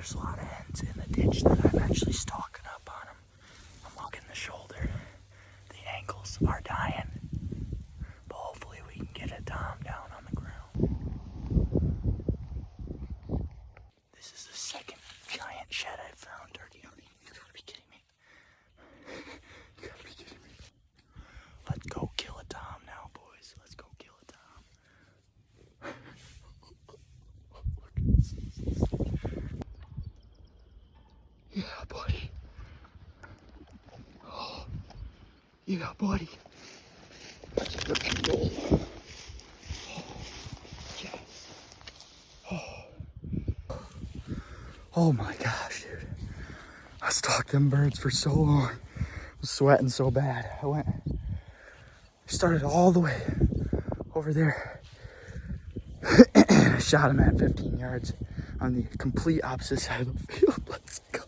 there's a lot of hens in the ditch that I'm actually stalking up on them. I'm hugging the shoulder. The ankles are dying. But hopefully we can get a tom down on the ground. This is the second giant shed I've found turkey hunting. You gotta be kidding me. You gotta be kidding me. Let's go kill a tom now, boys. Let's go kill a tom. Look at this. Yeah, buddy. Oh, yeah, buddy. Let's freaking roll. Oh, yes. Oh my gosh, dude. I stalked them birds for so long. I was sweating so bad. I started all the way over there. I shot him at 15 yards on the complete opposite side of the field. Let's go.